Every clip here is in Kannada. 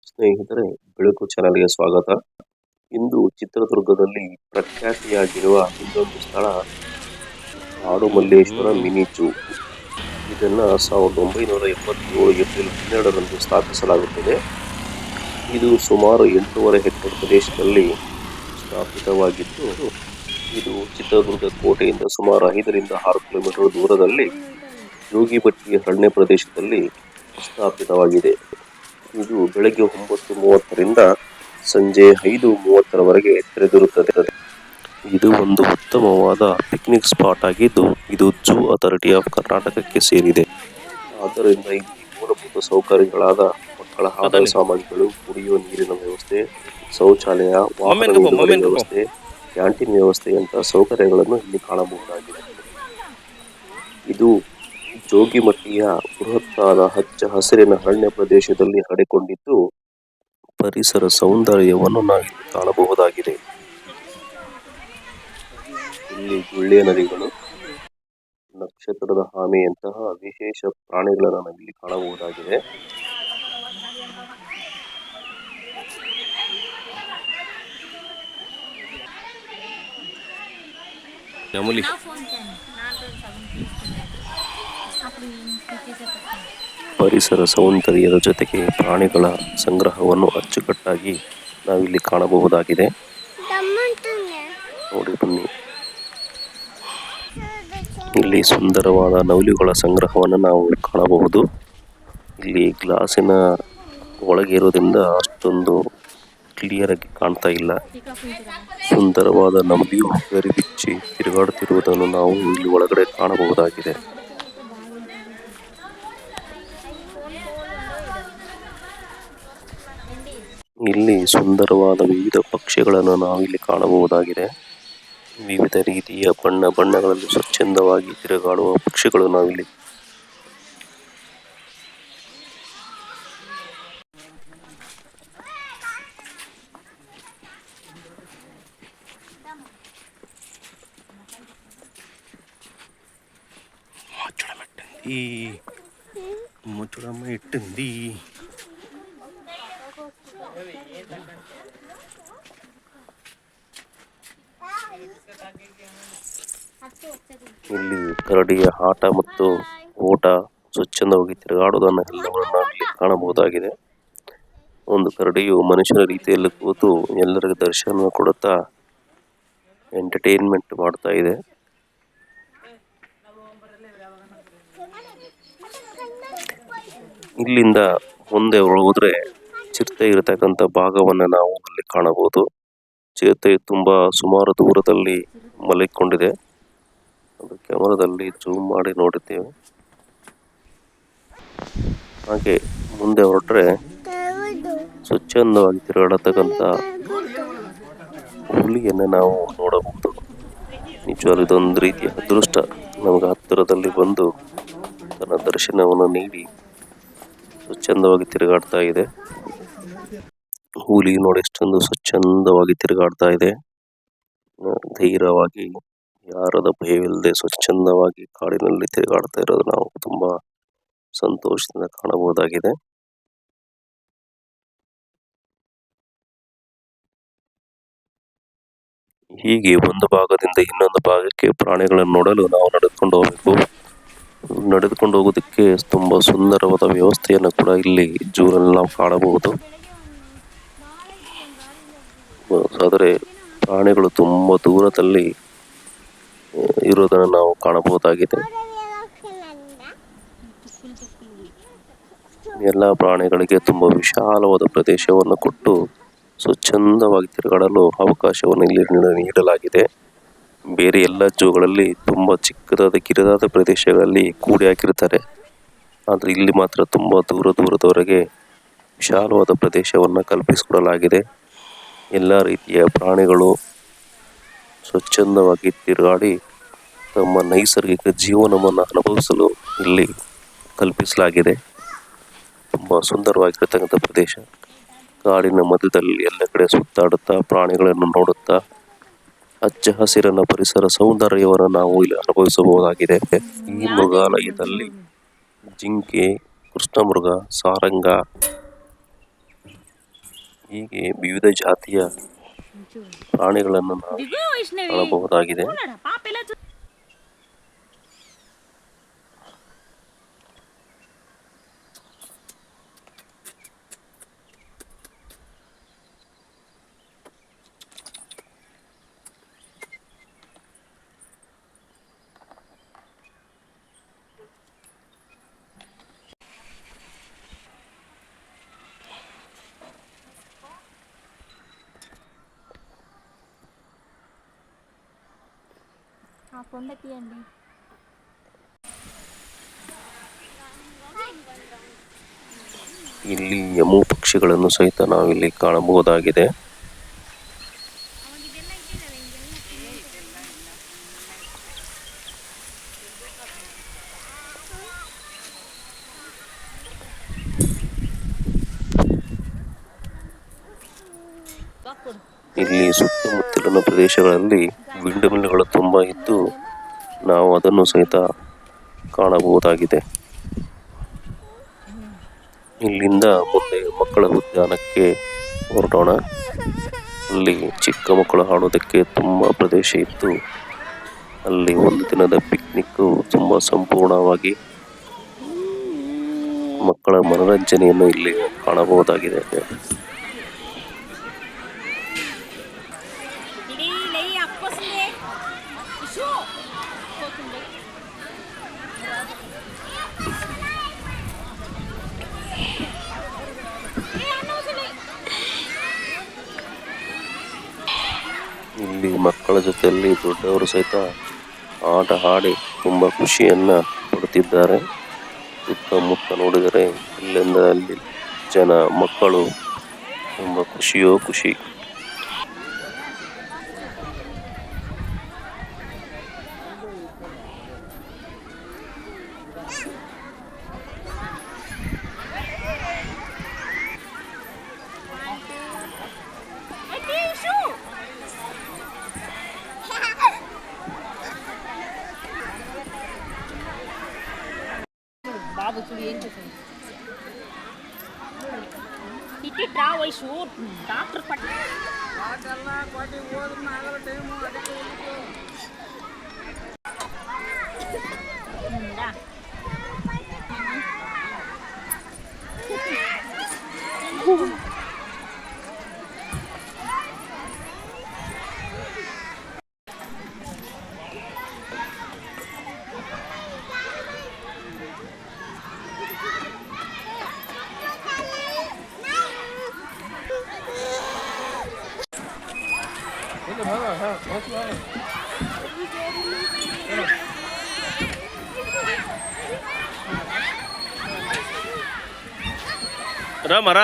ಸ್ನೇಹಿತರೆ, ಬೆಳಕು ಚಾನಲ್‌ಗೆ ಸ್ವಾಗತ. ಇಂದು ಚಿತ್ರದುರ್ಗದಲ್ಲಿ ಪ್ರಖ್ಯಾತಿಯಾಗಿರುವ ಇನ್ನೊಂದು ಸ್ಥಳ ಆಡುಮಲ್ಲೇಶ್ವರ ಮಿನಿ ಝೂ. ಇದನ್ನ 1977 ಏಪ್ರಿಲ್ 12ರಂದು ಸ್ಥಾಪಿಸಲಾಗುತ್ತದೆ. ಇದು ಸುಮಾರು 8.5 ಹೆಕ್ಟೇರ್ ಪ್ರದೇಶದಲ್ಲಿ ಸ್ಥಾಪಿತವಾಗಿದ್ದು, ಇದು ಚಿತ್ರದುರ್ಗ ಕೋಟೆಯಿಂದ ಸುಮಾರು 5ರಿಂದ 6 ಕಿಲೋಮೀಟರ್ ದೂರದಲ್ಲಿ ಜೋಗಿಬಟ್ಟಿ ಅರಣ್ಯ ಪ್ರದೇಶದಲ್ಲಿ ಸ್ಥಾಪಿತವಾಗಿದೆ. ಇದು ಬೆಳಗ್ಗೆ 9:30ರಿಂದ ಸಂಜೆ 5:30ರವರೆಗೆ ತೆರೆದಿರುತ್ತದೆ. ಇದು ಒಂದು ಉತ್ತಮವಾದ ಪಿಕ್ನಿಕ್ ಸ್ಪಾಟ್ ಆಗಿದ್ದು, ಇದು ಝೂ ಅಥಾರಿಟಿ ಆಫ್ ಕರ್ನಾಟಕಕ್ಕೆ ಸೇರಿದೆ. ಆದ್ದರಿಂದ ಇಲ್ಲಿ ಮೂಲಭೂತ ಸೌಕರ್ಯಗಳಾದ ಮಕ್ಕಳ ಆಟದ ಸಾಮಗ್ರಿಗಳು, ಕುಡಿಯುವ ನೀರಿನ ವ್ಯವಸ್ಥೆ, ಶೌಚಾಲಯ, ವಾಹನ ನಿಲುಗಡೆ ವ್ಯವಸ್ಥೆ, ಕ್ಯಾಂಟೀನ್ ವ್ಯವಸ್ಥೆಯಂತಹ ಸೌಕರ್ಯಗಳನ್ನು ಇಲ್ಲಿ ಕಾಣಬಹುದಾಗಿದೆ. ಇದು ಜೋಗಿಮಟ್ಟಿಯ ಬೃಹತ್ತಾದ ಹಚ್ಚ ಹಸಿರಿನ ಅರಣ್ಯ ಪ್ರದೇಶದಲ್ಲಿ ಹರಡಿಕೊಂಡಿದ್ದು, ಪರಿಸರ ಸೌಂದರ್ಯವನ್ನು ನಾವಿಲ್ಲಿ ಕಾಣಬಹುದಾಗಿದೆ. ಇಲ್ಲಿ ಗುಳ್ಳೆ ನರಿಗಳು, ನಕ್ಷತ್ರದ ಆಮೆಯಂತಹ ವಿಶೇಷ ಪ್ರಾಣಿಗಳನ್ನು ನಾವಿಲ್ಲಿ ಕಾಣಬಹುದಾಗಿದೆ. ಪರಿಸರ ಸೌಂದರ್ಯದ ಜೊತೆಗೆ ಪ್ರಾಣಿಗಳ ಸಂಗ್ರಹವನ್ನು ಅಚ್ಚುಕಟ್ಟಾಗಿ ನಾವಿಲ್ಲಿ ಕಾಣಬಹುದಾಗಿದೆ. ನೋಡಿ ಬನ್ನಿ, ಇಲ್ಲಿ ಸುಂದರವಾದ ನವಿಲುಗಳ ಸಂಗ್ರಹವನ್ನು ನಾವು ಕಾಣಬಹುದು. ಇಲ್ಲಿ ಗ್ಲಾಸಿನ ಒಳಗೆ ಇರೋದ್ರಿಂದ ಅಷ್ಟೊಂದು ಕ್ಲಿಯರ್ ಆಗಿ ಕಾಣ್ತಾ ಇಲ್ಲ. ಸುಂದರವಾದ ನವಿಲು ಗರಿಬಿಚ್ಚಿ ತಿರುಗಾಡುತ್ತಿರುವುದನ್ನು ನಾವು ಇಲ್ಲಿ ಒಳಗಡೆ ಕಾಣಬಹುದಾಗಿದೆ. ಇಲ್ಲಿ ಸುಂದರವಾದ ವಿವಿಧ ಪಕ್ಷಿಗಳನ್ನು ನಾವಿಲ್ಲಿ ಕಾಣಬಹುದಾಗಿದೆ. ವಿವಿಧ ರೀತಿಯ ಬಣ್ಣಗಳಲ್ಲಿ ಸ್ವಚ್ಛಂದವಾಗಿ ತಿರುಗಾಡುವ ಪಕ್ಷಿಗಳು ನಾವಿಲ್ಲಿ ముచ్చడమ్మ ఎట్టింది. ಇಲ್ಲಿ ಕರಡಿಯ ಆಟ ಮತ್ತು ಓಟ ಸ್ವಚ್ಛಂದವಾಗಿ ತಿರುಗಾಡುವುದನ್ನು ಎಲ್ಲವನ್ನು ನಾವಿಲ್ಲಿ ಕಾಣಬಹುದಾಗಿದೆ. ಒಂದು ಕರಡಿಯು ಮನುಷ್ಯನ ರೀತಿಯಲ್ಲಿ ಕೂತು ಎಲ್ಲರಿಗೂ ದರ್ಶನ ಕೊಡುತ್ತಾ ಎಂಟರ್ಟೈನ್ಮೆಂಟ್ ಮಾಡ್ತಾ ಇದೆ. ಇಲ್ಲಿಂದ ಮುಂದೆ ಹೋದ್ರೆ ಚಿರತೆ ಇರತಕ್ಕಂಥ ಭಾಗವನ್ನು ನಾವು ಅಲ್ಲಿ ಕಾಣಬಹುದು. ಚಿರತೆ ತುಂಬಾ ಸುಮಾರು ದೂರದಲ್ಲಿ ಮಲಗಿಕೊಂಡಿದೆ. ಅದು ಕ್ಯಾಮರಾದಲ್ಲಿ ಜೂಮ್ ಮಾಡಿ ನೋಡಿದ್ದೇವೆ. ಹಾಗೆ ಮುಂದೆ ಹೊರಟ್ರೆ ಸ್ವಚ್ಛಂದವಾಗಿ ತಿರುಗಾಡತಕ್ಕಂಥ ಹುಲಿಯನ್ನು ನಾವು ನೋಡಬಹುದು. ನಿಜವಾಗ್ಲೂ ಇದೊಂದು ರೀತಿಯ ಅದೃಷ್ಟ, ನಮಗೆ ಹತ್ತಿರದಲ್ಲಿ ಬಂದು ತನ್ನ ದರ್ಶನವನ್ನು ನೀಡಿ ಸ್ವಚ್ಛಂದವಾಗಿ ತಿರುಗಾಡ್ತಾ ಇದೆ. ಹುಲಿ ನೋಡಿ ಎಷ್ಟೊಂದು ಸ್ವಚ್ಛಂದವಾಗಿ ತಿರುಗಾಡ್ತಾ ಇದೆ. ಧೈರ್ಯವಾಗಿ ಯಾರದ ಭಯವಿಲ್ಲದೆ ಸ್ವಚ್ಛಂದವಾಗಿ ಕಾಡಿನಲ್ಲಿ ತಿರುಗಾಡ್ತಾ ಇರೋದು ನಾವು ತುಂಬಾ ಸಂತೋಷದಿಂದ ಕಾಣಬಹುದಾಗಿದೆ. ಹೀಗೆ ಒಂದು ಭಾಗದಿಂದ ಇನ್ನೊಂದು ಭಾಗಕ್ಕೆ ಪ್ರಾಣಿಗಳನ್ನು ನೋಡಲು ನಾವು ನಡೆದುಕೊಂಡು ಹೋಗಬೇಕು. ನಡೆದುಕೊಂಡು ಹೋಗೋದಕ್ಕೆ ತುಂಬಾ ಸುಂದರವಾದ ವ್ಯವಸ್ಥೆಯನ್ನು ಕೂಡ ಇಲ್ಲಿ ಝೂನಲ್ಲಿ ನಾವು ಕಾಣಬಹುದು. ಆದರೆ ಪ್ರಾಣಿಗಳು ತುಂಬಾ ದೂರದಲ್ಲಿ ಇರೋದನ್ನು ನಾವು ಕಾಣಬಹುದಾಗಿದೆ. ಎಲ್ಲ ಪ್ರಾಣಿಗಳಿಗೆ ತುಂಬಾ ವಿಶಾಲವಾದ ಪ್ರದೇಶವನ್ನು ಕೊಟ್ಟು ಸ್ವಚ್ಛಂದವಾಗಿ ತಿರುಗಾಡಲು ಅವಕಾಶವನ್ನು ಇಲ್ಲಿ ನೀಡಲಾಗಿದೆ. ಬೇರೆ ಎಲ್ಲ ಝೂಗಳಲ್ಲಿ ತುಂಬಾ ಚಿಕ್ಕದಾದ ಕಿರಿದಾದ ಪ್ರದೇಶಗಳಲ್ಲಿ ಕೂಡಿ ಹಾಕಿರ್ತಾರೆ. ಆದರೆ ಇಲ್ಲಿ ಮಾತ್ರ ತುಂಬಾ ದೂರದವರೆಗೆ ವಿಶಾಲವಾದ ಪ್ರದೇಶವನ್ನು ಕಲ್ಪಿಸಿಕೊಡಲಾಗಿದೆ. ಎಲ್ಲ ರೀತಿಯ ಪ್ರಾಣಿಗಳು ಸ್ವಚ್ಛಂದವಾಗಿ ತಿರುಗಾಡಿ ತಮ್ಮ ನೈಸರ್ಗಿಕ ಜೀವನವನ್ನು ಅನುಭವಿಸಲು ಇಲ್ಲಿ ಕಲ್ಪಿಸಲಾಗಿದೆ. ತುಂಬಾ ಸುಂದರವಾಗಿರತಕ್ಕಂಥ ಪ್ರದೇಶ. ಕಾಡಿನ ಮಧ್ಯದಲ್ಲಿ ಎಲ್ಲ ಕಡೆ ಸುತ್ತಾಡುತ್ತಾ ಪ್ರಾಣಿಗಳನ್ನು ನೋಡುತ್ತಾ ಹಚ್ಚ ಹಸಿರನ್ನ ಪರಿಸರ ಸೌಂದರ್ಯವನ್ನು ನಾವು ಇಲ್ಲಿ ಅನುಭವಿಸಬಹುದಾಗಿದೆ. ಈ ಮೃಗಾಲಯದಲ್ಲಿ ಜಿಂಕೆ, ಕೃಷ್ಣಮೃಗ, ಸಾರಂಗ, ಹೀಗೆ ವಿವಿಧ ಜಾತಿಯ ಪ್ರಾಣಿಗಳನ್ನು ನಾವು ಕಾಣಬಹುದಾಗಿದೆ. ಇಲ್ಲಿ ಎಮು ಪಕ್ಷಿಗಳನ್ನು ಸಹಿತ ನಾವಿಲ್ಲಿ ಕಾಣಬಹುದಾಗಿದೆ. ಇಲ್ಲಿ ಸುತ್ತಮುತ್ತಲಿನ ಪ್ರದೇಶಗಳಲ್ಲಿ ವಿಂಡ್ ಮಿಲ್ಗಳು ತುಂಬ ಇದ್ದು ನಾವು ಅದನ್ನು ಸಹಿತ ಕಾಣಬಹುದಾಗಿದೆ. ಇಲ್ಲಿಂದ ಮುಂದೆ ಮಕ್ಕಳ ಉದ್ಯಾನಕ್ಕೆ ಹೊರಡೋಣ. ಅಲ್ಲಿ ಚಿಕ್ಕ ಮಕ್ಕಳು ಆಡೋದಕ್ಕೆ ತುಂಬ ಪ್ರದೇಶ ಇದ್ದು ಅಲ್ಲಿ ಒಂದು ದಿನದ ಪಿಕ್ನಿಕ್ ತುಂಬ ಸಂಪೂರ್ಣವಾಗಿ ಮಕ್ಕಳ ಮನರಂಜನೆಯನ್ನು ಇಲ್ಲಿ ಕಾಣಬಹುದಾಗಿದೆ. ಇಲ್ಲಿ ಮಕ್ಕಳ ಜೊತೆಯಲ್ಲಿ ದೊಡ್ಡವರು ಸಹಿತ ಆಟ ಆಡಿ ತುಂಬ ಖುಷಿಯನ್ನ ಪಡುತ್ತಿದ್ದಾರೆ. ಸುತ್ತಮುತ್ತ ನೋಡಿದರೆ ಇಲ್ಲಿಂದ ಅಲ್ಲಿ ಜನ ಮಕ್ಕಳು ತುಂಬ ಖುಷಿಯೋ ಖುಷಿ. ಟಿಕೆಟ್ ವಯಸ್ಸು ಡಾಕ್ಟರ್ ಪಟ್ಟ ಮರ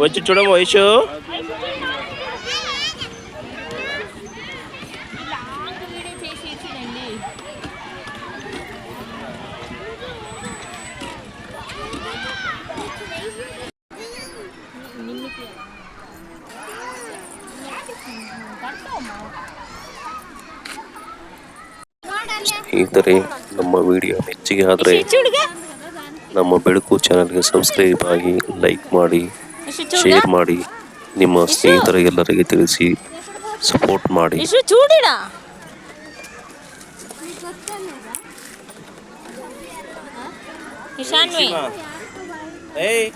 వచ్చి చూడము వయసు లాంగ్ వీడియో చేసేసిందండి. ಸ್ನೇಹಿತರೆ, ನಮ್ಮ ವಿಡಿಯೋ ಮೆಚ್ಚುಗೆ ಆದರೆ ನಮ್ಮ ಬೆಳಕು ಚಾನಲ್ಗೆ ಸಬ್ಸ್ಕ್ರೈಬ್ ಆಗಿ, ಲೈಕ್ ಮಾಡಿ, ಶೇರ್ ಮಾಡಿ, ನಿಮ್ಮ ಸ್ನೇಹಿತರಿಗೆಲ್ಲರಿಗೆ ತಿಳಿಸಿ ಸಪೋರ್ಟ್ ಮಾಡಿ. చూడిడా ఇషాన్వి ఏయ్